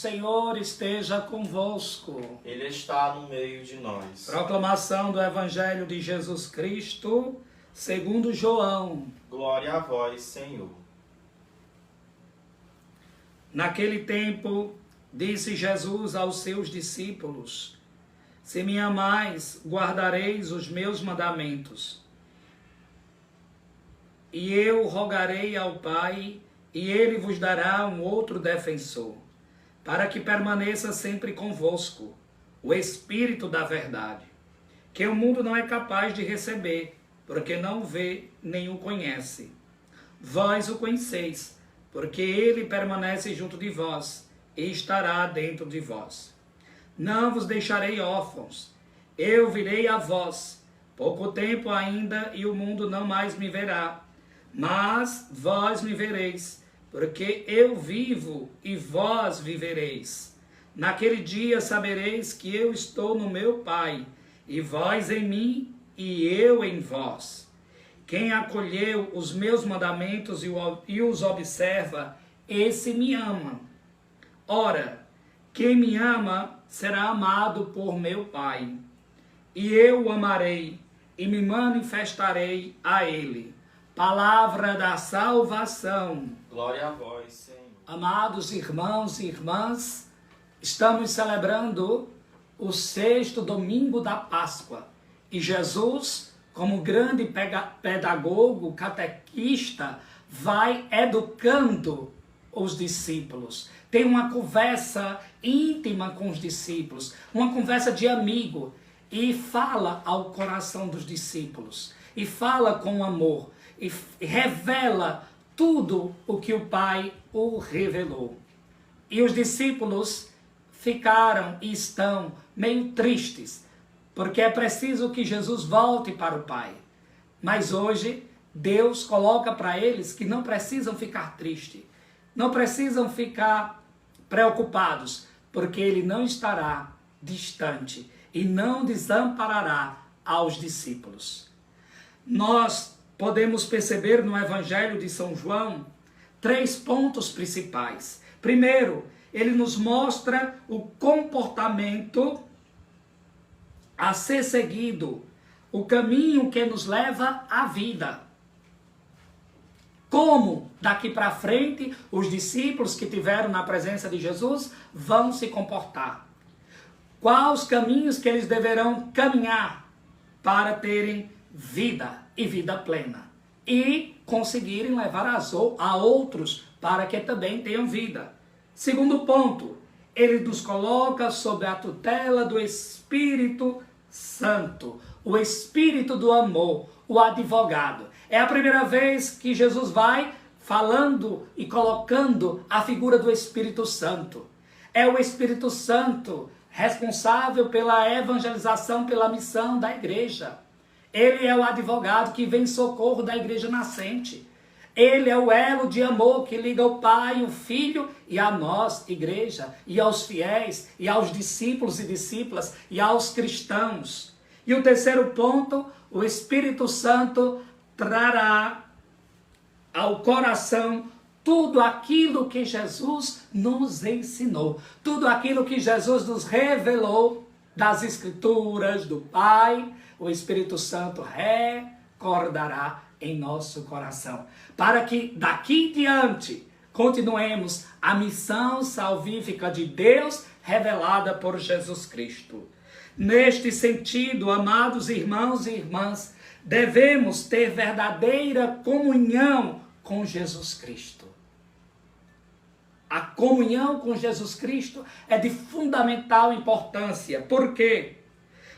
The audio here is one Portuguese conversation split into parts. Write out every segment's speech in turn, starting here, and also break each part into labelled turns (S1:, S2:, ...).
S1: Senhor esteja convosco.
S2: Ele está no meio de nós.
S1: Proclamação do Evangelho de Jesus Cristo, segundo João.
S2: Glória a vós, Senhor.
S1: Naquele tempo, disse Jesus aos seus discípulos: Se me amais, guardareis os meus mandamentos. E eu rogarei ao Pai, e ele vos dará um outro defensor, para que permaneça sempre convosco, o Espírito da verdade, que o mundo não é capaz de receber, porque não o vê nem o conhece. Vós o conheceis, porque ele permanece junto de vós, e estará dentro de vós. Não vos deixarei órfãos, eu virei a vós. Pouco tempo ainda, e o mundo não mais me verá, mas vós me vereis, porque eu vivo e vós vivereis. Naquele dia sabereis que eu estou no meu Pai, e vós em mim, e eu em vós. Quem acolheu os meus mandamentos e os observa, esse me ama. Ora, quem me ama será amado por meu Pai, e eu o amarei, e me manifestarei a ele. Palavra da salvação.
S2: Glória a vós, Senhor.
S1: Amados irmãos e irmãs, estamos celebrando o 6º domingo da Páscoa. E Jesus, como grande pedagogo, catequista, vai educando os discípulos. Tem uma conversa íntima com os discípulos, uma conversa de amigo, e fala ao coração dos discípulos, e fala com amor, e revela tudo o que o Pai o revelou. E os discípulos ficaram e estão meio tristes, porque é preciso que Jesus volte para o Pai. Mas hoje Deus coloca para eles que não precisam ficar tristes, não precisam ficar preocupados, porque Ele não estará distante e não desamparará aos discípulos. Nós podemos perceber no Evangelho de São João 3 pontos principais. Primeiro, ele nos mostra o comportamento a ser seguido, o caminho que nos leva à vida. Como daqui para frente os discípulos que tiveram na presença de Jesus vão se comportar. Quais os caminhos que eles deverão caminhar para terem vida e vida plena, e conseguirem levar a outros para que também tenham vida. Segundo ponto, ele nos coloca sob a tutela do Espírito Santo, o Espírito do amor, o advogado. É a primeira vez que Jesus vai falando e colocando a figura do Espírito Santo. É o Espírito Santo responsável pela evangelização, pela missão da igreja. Ele é o advogado que vem em socorro da igreja nascente. Ele é o elo de amor que liga o Pai, o Filho e a nós, igreja, e aos fiéis, e aos discípulos e discípulas, e aos cristãos. E o terceiro ponto, o Espírito Santo trará ao coração tudo aquilo que Jesus nos ensinou, tudo aquilo que Jesus nos revelou das Escrituras, do Pai. O Espírito Santo recordará em nosso coração, para que daqui em diante continuemos a missão salvífica de Deus revelada por Jesus Cristo. Neste sentido, amados irmãos e irmãs, devemos ter verdadeira comunhão com Jesus Cristo. A comunhão com Jesus Cristo é de fundamental importância. Por quê?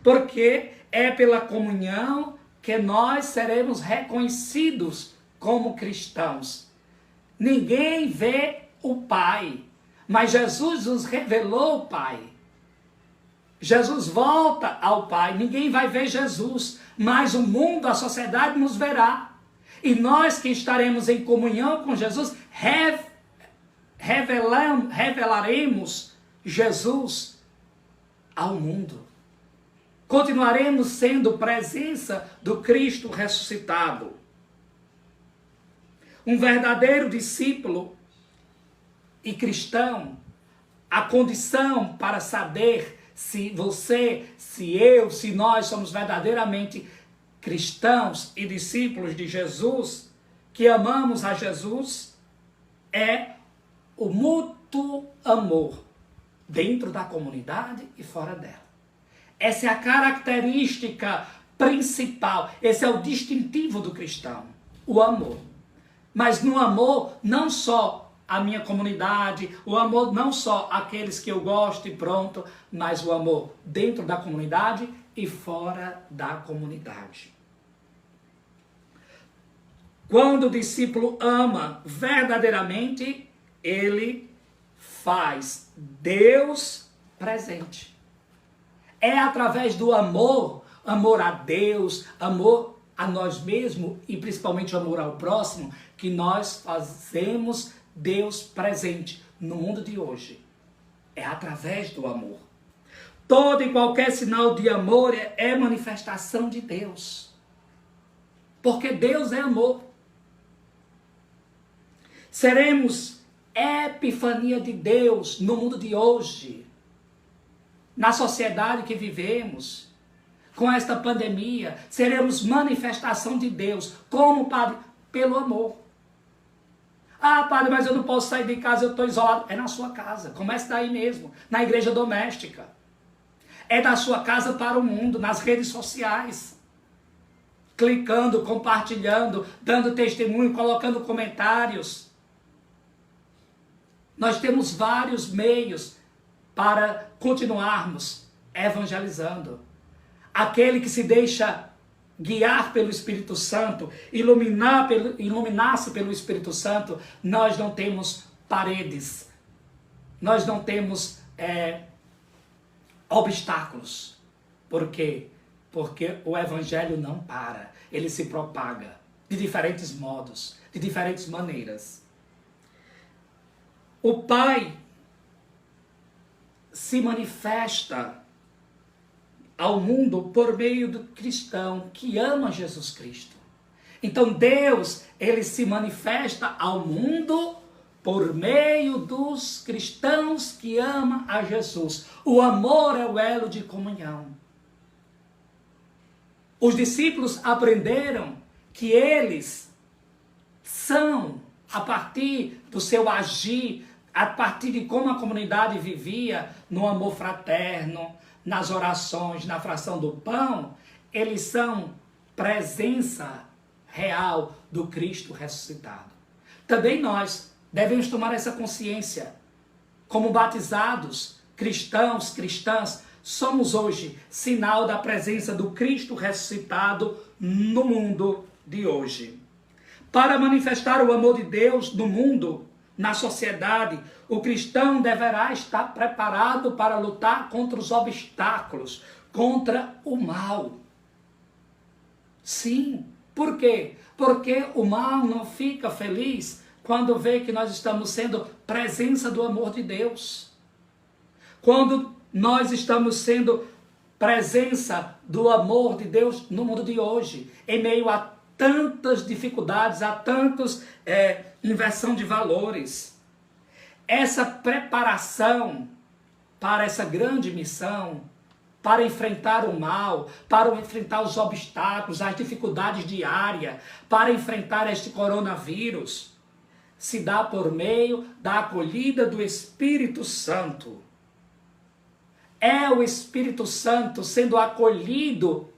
S1: Porque é pela comunhão que nós seremos reconhecidos como cristãos. Ninguém vê o Pai, mas Jesus nos revelou o Pai. Jesus volta ao Pai, ninguém vai ver Jesus, mas o mundo, a sociedade nos verá. E nós que estaremos em comunhão com Jesus, revelaremos Jesus ao mundo. Continuaremos sendo presença do Cristo ressuscitado. Um verdadeiro discípulo e cristão a condição para saber se você, se eu, se nós somos verdadeiramente cristãos e discípulos de Jesus, que amamos a Jesus, é o mútuo amor dentro da comunidade e fora dela. Essa é a característica principal, esse é o distintivo do cristão, o amor. Mas no amor, não só a minha comunidade, o amor não só aqueles que eu gosto e pronto, mas o amor dentro da comunidade e fora da comunidade. Quando o discípulo ama verdadeiramente, ele faz Deus presente. É através do amor, amor a Deus, amor a nós mesmos e principalmente amor ao próximo, que nós fazemos Deus presente no mundo de hoje. É através do amor. Todo e qualquer sinal de amor é manifestação de Deus. Porque Deus é amor. Seremos epifania de Deus no mundo de hoje, na sociedade que vivemos, com esta pandemia. Seremos manifestação de Deus. Como, Padre? Pelo amor. Ah, Padre, mas eu não posso sair de casa, eu estou isolado. É na sua casa, comece daí mesmo, na igreja doméstica. É da sua casa para o mundo, nas redes sociais. Clicando, compartilhando, dando testemunho, colocando comentários. Nós temos vários meios para continuarmos evangelizando. Aquele que se deixa guiar pelo Espírito Santo, iluminar-se pelo Espírito Santo, nós não temos paredes, nós não temos obstáculos. Por quê? Porque o Evangelho não para, ele se propaga de diferentes modos, de diferentes maneiras. O Pai se manifesta ao mundo por meio do cristão que ama Jesus Cristo. Então Deus, ele se manifesta ao mundo por meio dos cristãos que amam a Jesus. O amor é o elo de comunhão. Os discípulos aprenderam que eles são, a partir do seu agir, a partir de como a comunidade vivia no amor fraterno, nas orações, na fração do pão, eles são presença real do Cristo ressuscitado. Também nós devemos tomar essa consciência. Como batizados, cristãos, cristãs, somos hoje sinal da presença do Cristo ressuscitado no mundo de hoje. Para manifestar o amor de Deus no mundo, na sociedade, o cristão deverá estar preparado para lutar contra os obstáculos, contra o mal. Sim, por quê? Porque o mal não fica feliz quando vê que nós estamos sendo presença do amor de Deus. Quando nós estamos sendo presença do amor de Deus no mundo de hoje, em meio a tantas dificuldades, a tantos inversão de valores. Essa preparação para essa grande missão, para enfrentar o mal, para enfrentar os obstáculos, as dificuldades diárias, para enfrentar este coronavírus, se dá por meio da acolhida do Espírito Santo. É o Espírito Santo sendo acolhido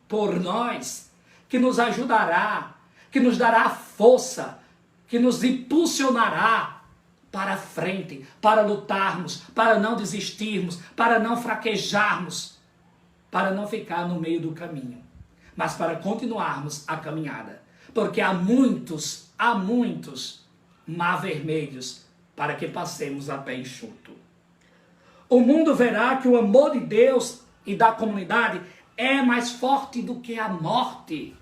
S1: por nós que nos ajudará, que nos dará força, que nos impulsionará para a frente, para lutarmos, para não desistirmos, para não fraquejarmos, para não ficar no meio do caminho, mas para continuarmos a caminhada. Porque há muitos mar vermelhos para que passemos a pé enxuto. O mundo verá que o amor de Deus e da comunidade é mais forte do que a morte.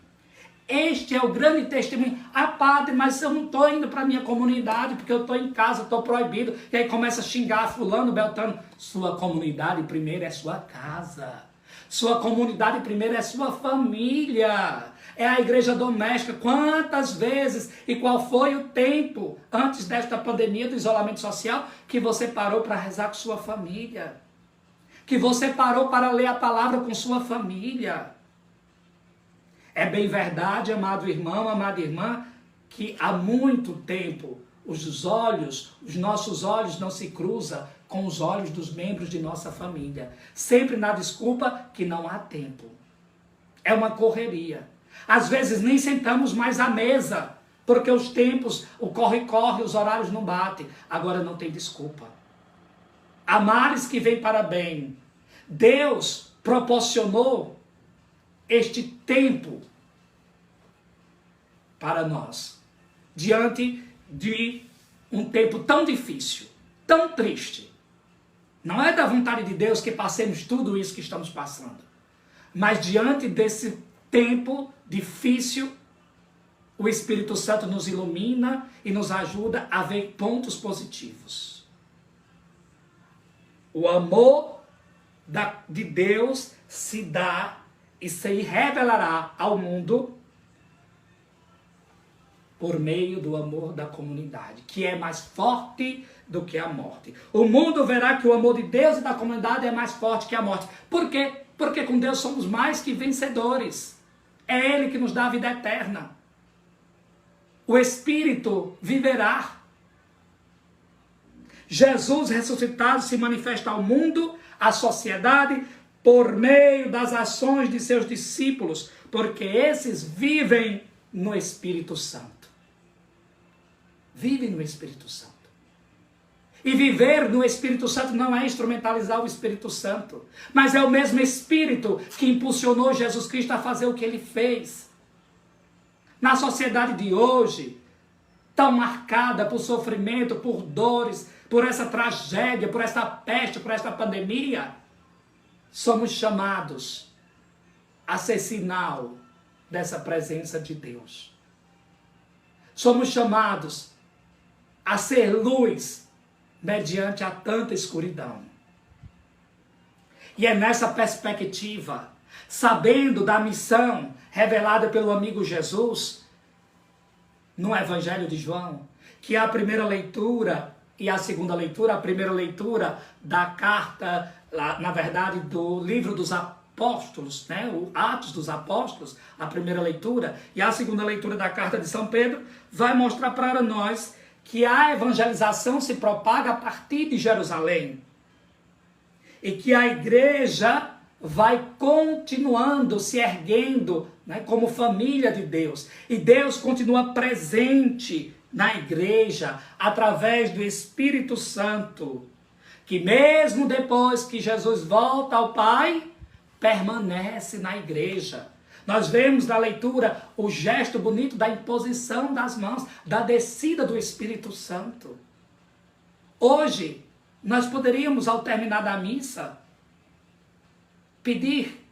S1: Este é o grande testemunho. Ah, Padre, mas eu não estou indo para a minha comunidade porque eu estou em casa, estou proibido. E aí começa a xingar fulano, beltrano. Sua comunidade primeiro é sua casa. Sua comunidade primeiro é sua família. é a igreja doméstica. Quantas vezes e qual foi o tempo antes desta pandemia do isolamento social que você parou para rezar com sua família? Que você parou para ler a palavra com sua família? É bem verdade, amado irmão, amada irmã, que há muito tempo os nossos olhos não se cruzam com os olhos dos membros de nossa família. Sempre na desculpa que não há tempo. É uma correria. Às vezes nem sentamos mais à mesa, porque os tempos, o corre-corre, os horários não batem. Agora não tem desculpa. Há males que vêm para bem. Deus proporcionou este tempo para nós, diante de um tempo tão difícil, tão triste. Não é da vontade de Deus que passemos tudo isso que estamos passando, mas diante desse tempo difícil, o Espírito Santo nos ilumina e nos ajuda a ver pontos positivos. O amor de Deus se dá e se revelará ao mundo por meio do amor da comunidade, que é mais forte do que a morte. O mundo verá que o amor de Deus e da comunidade é mais forte que a morte. Por quê? Porque com Deus somos mais que vencedores. É Ele que nos dá a vida eterna. O Espírito viverá. Jesus ressuscitado se manifesta ao mundo, à sociedade, por meio das ações de seus discípulos, porque esses vivem no Espírito Santo. Vivem no Espírito Santo. E viver no Espírito Santo não é instrumentalizar o Espírito Santo, mas é o mesmo Espírito que impulsionou Jesus Cristo a fazer o que Ele fez. Na sociedade de hoje, tão marcada por sofrimento, por dores, por essa tragédia, por essa peste, por essa pandemia, somos chamados a ser sinal dessa presença de Deus. Somos chamados a ser luz mediante a tanta escuridão. E é nessa perspectiva, sabendo da missão revelada pelo amigo Jesus, no Evangelho de João, que é a primeira leitura e a segunda leitura, a primeira leitura da carta, na verdade, do livro dos Apóstolos, né? O Atos dos Apóstolos, a primeira leitura, e a segunda leitura da carta de São Pedro, vai mostrar para nós que a evangelização se propaga a partir de Jerusalém. E que a igreja vai continuando, se erguendo, né, como família de Deus. E Deus continua presente na igreja, através do Espírito Santo, que mesmo depois que Jesus volta ao Pai, permanece na igreja. Nós vemos na leitura o gesto bonito da imposição das mãos, da descida do Espírito Santo. Hoje, nós poderíamos, ao terminar da missa, pedir,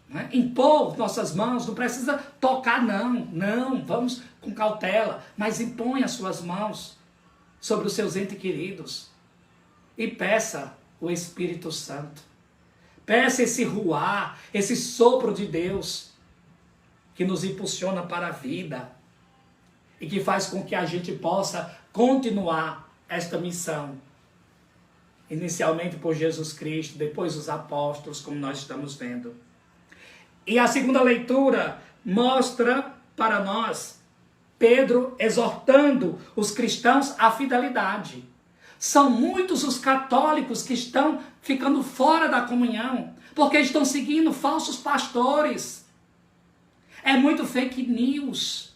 S1: né, impor nossas mãos, não precisa tocar não, vamos com cautela, mas impõe as suas mãos sobre os seus entes queridos e peça o Espírito Santo. Peça esse ruar, esse sopro de Deus que nos impulsiona para a vida e que faz com que a gente possa continuar esta missão. Inicialmente por Jesus Cristo, depois os apóstolos, como nós estamos vendo. E a segunda leitura mostra para nós Pedro exortando os cristãos à fidelidade. São muitos os católicos que estão ficando fora da comunhão, porque estão seguindo falsos pastores. É muito fake news.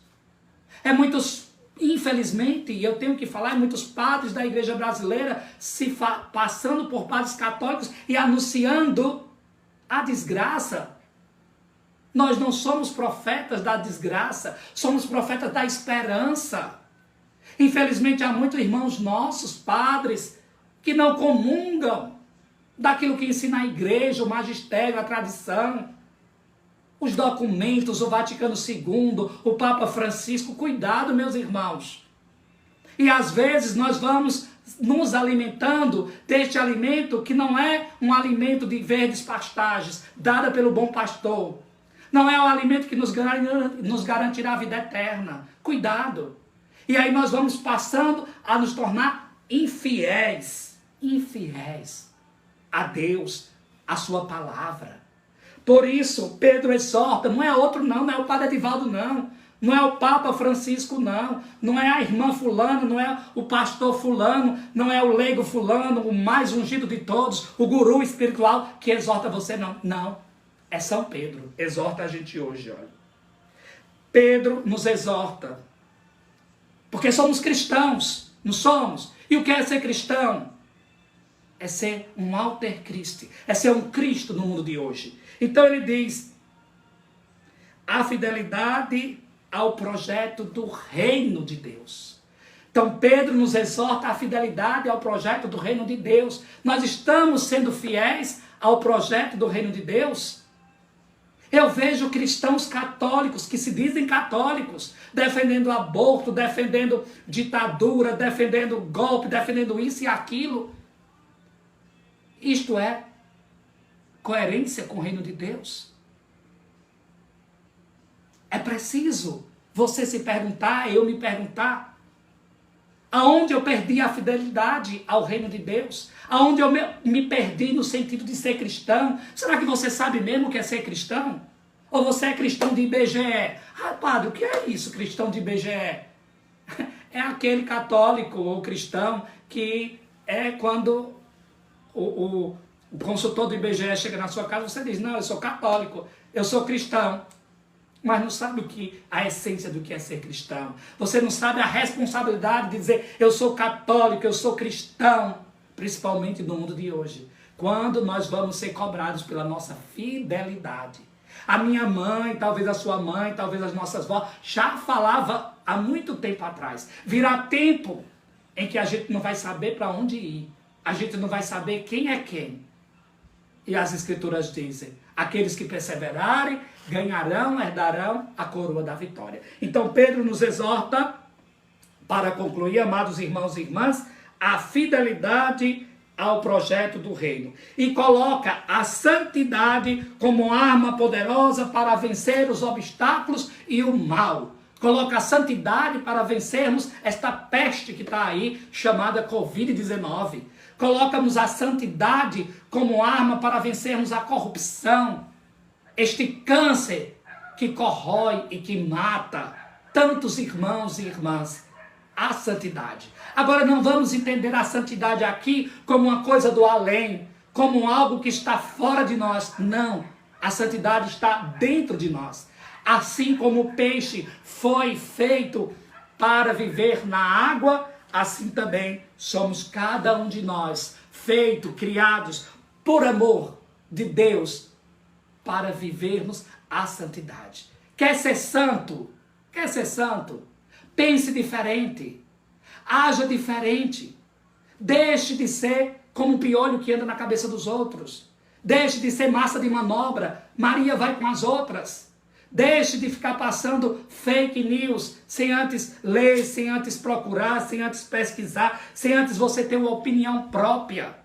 S1: É muitos, infelizmente, e eu tenho que falar, muitos padres da igreja brasileira passando por padres católicos e anunciando a desgraça. Nós não somos profetas da desgraça, somos profetas da esperança. Infelizmente, há muitos irmãos nossos, padres, que não comungam daquilo que ensina a igreja, o magistério, a tradição, os documentos, o Vaticano II, o Papa Francisco. Cuidado, meus irmãos. E às vezes nós vamos nos alimentando deste alimento que não é um alimento de verdes pastagens, dada pelo bom pastor, Não é o alimento que nos garantirá a vida eterna. Cuidado. E aí nós vamos passando a nos tornar infiéis. Infiéis a Deus, a sua palavra. Por isso, Pedro exorta, não é outro não, não é o Padre Edivaldo não. Não é o Papa Francisco não. Não é a irmã fulano, não é o pastor fulano, não é o leigo fulano, o mais ungido de todos, o guru espiritual que exorta você não. Não. É São Pedro, exorta a gente hoje, olha. Pedro nos exorta, porque somos cristãos, não somos? E o que é ser cristão? É ser um alter Christi, é ser um Cristo no mundo de hoje. Então ele diz, a fidelidade ao projeto do reino de Deus. Então Pedro nos exorta a fidelidade ao projeto do reino de Deus. Nós estamos sendo fiéis ao projeto do reino de Deus? Eu vejo cristãos católicos que se dizem católicos, defendendo aborto, defendendo ditadura, defendendo golpe, defendendo isso e aquilo. Isto é coerência com o reino de Deus? É preciso você se perguntar, eu me perguntar, aonde eu perdi a fidelidade ao reino de Deus? Aonde eu me perdi no sentido de ser cristão? Será que você sabe mesmo o que é ser cristão? Ou você é cristão de IBGE? Ah, padre, o que é isso, cristão de IBGE? É aquele católico ou cristão que é quando o consultor do IBGE chega na sua casa, você diz, não, eu sou católico, eu sou cristão. Mas não sabe a essência do que é ser cristão. Você não sabe a responsabilidade de dizer, eu sou católico, eu sou cristão. Principalmente no mundo de hoje. Quando nós vamos ser cobrados pela nossa fidelidade. A minha mãe, talvez a sua mãe, talvez as nossas vós, já falava há muito tempo atrás. Virá tempo em que a gente não vai saber para onde ir. A gente não vai saber quem é quem. E as escrituras dizem, aqueles que perseverarem, ganharão, herdarão a coroa da vitória. Então Pedro nos exorta, para concluir, amados irmãos e irmãs, a fidelidade ao projeto do reino. E coloca a santidade como arma poderosa para vencer os obstáculos e o mal. Coloca a santidade para vencermos esta peste que está aí, chamada Covid-19. Coloca-nos a santidade como arma para vencermos a corrupção. Este câncer que corrói e que mata tantos irmãos e irmãs. A santidade. Agora não vamos entender a santidade aqui como uma coisa do além, como algo que está fora de nós. Não, a santidade está dentro de nós. Assim como o peixe foi feito para viver na água, assim também somos cada um de nós, feitos, criados por amor de Deus, para vivermos a santidade. Quer ser santo? Quer ser santo? Pense diferente. Haja diferente. Deixe de ser como um piolho que anda na cabeça dos outros. Deixe de ser massa de manobra. Maria vai com as outras. Deixe de ficar passando fake news sem antes ler, sem antes procurar, sem antes pesquisar, sem antes você ter uma opinião própria.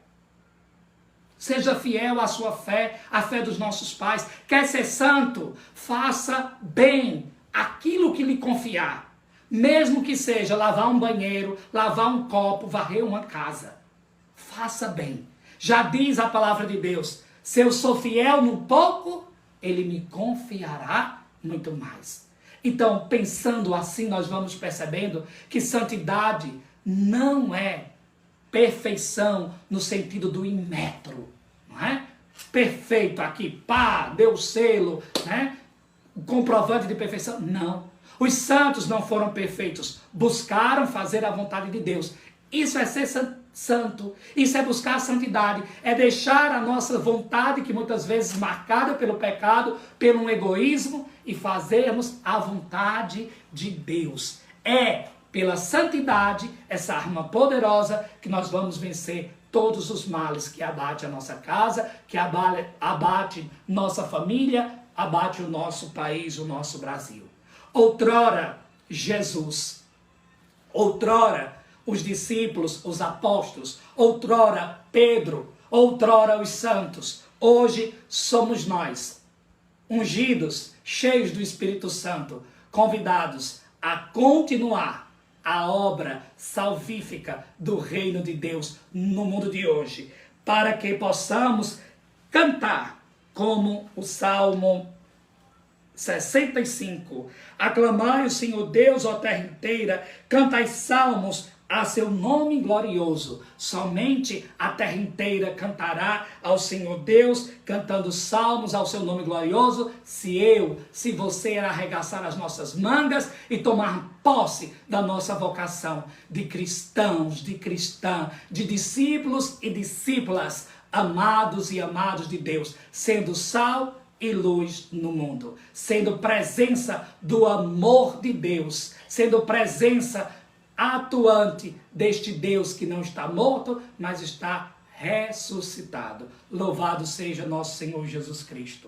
S1: Seja fiel à sua fé, à fé dos nossos pais. Quer ser santo? Faça bem aquilo que lhe confiar. Mesmo que seja lavar um banheiro, lavar um copo, varrer uma casa. Faça bem. Já diz a palavra de Deus, se eu sou fiel no pouco, Ele me confiará muito mais. Então, pensando assim, nós vamos percebendo que santidade não é perfeição no sentido do imetro, não é? Perfeito aqui, pá, deu o selo, né? O comprovante de perfeição. Não. Os santos não foram perfeitos, buscaram fazer a vontade de Deus. Isso é ser santo, isso é buscar a santidade, é deixar a nossa vontade, que muitas vezes marcada pelo pecado, pelo egoísmo, e fazermos a vontade de Deus. É pela santidade, essa arma poderosa, que nós vamos vencer todos os males que abate a nossa casa, que abate nossa família, abate o nosso país, o nosso Brasil. Outrora, Jesus, outrora, os discípulos, os apóstolos, outrora, Pedro, outrora, os santos, hoje somos nós, ungidos, cheios do Espírito Santo, convidados a continuar a obra salvífica do reino de Deus no mundo de hoje, para que possamos cantar como o Salmo 65. Aclamai o Senhor Deus, ó terra inteira, cantai salmos a seu nome glorioso. Somente a terra inteira cantará ao Senhor Deus, cantando salmos ao seu nome glorioso, se você arregaçar as nossas mangas e tomar posse da nossa vocação de cristãos, de cristã, de discípulos e discípulas, amados e amados de Deus, sendo sal e luz no mundo, sendo presença do amor de Deus, sendo presença atuante deste Deus que não está morto, mas está ressuscitado. Louvado seja nosso Senhor Jesus Cristo.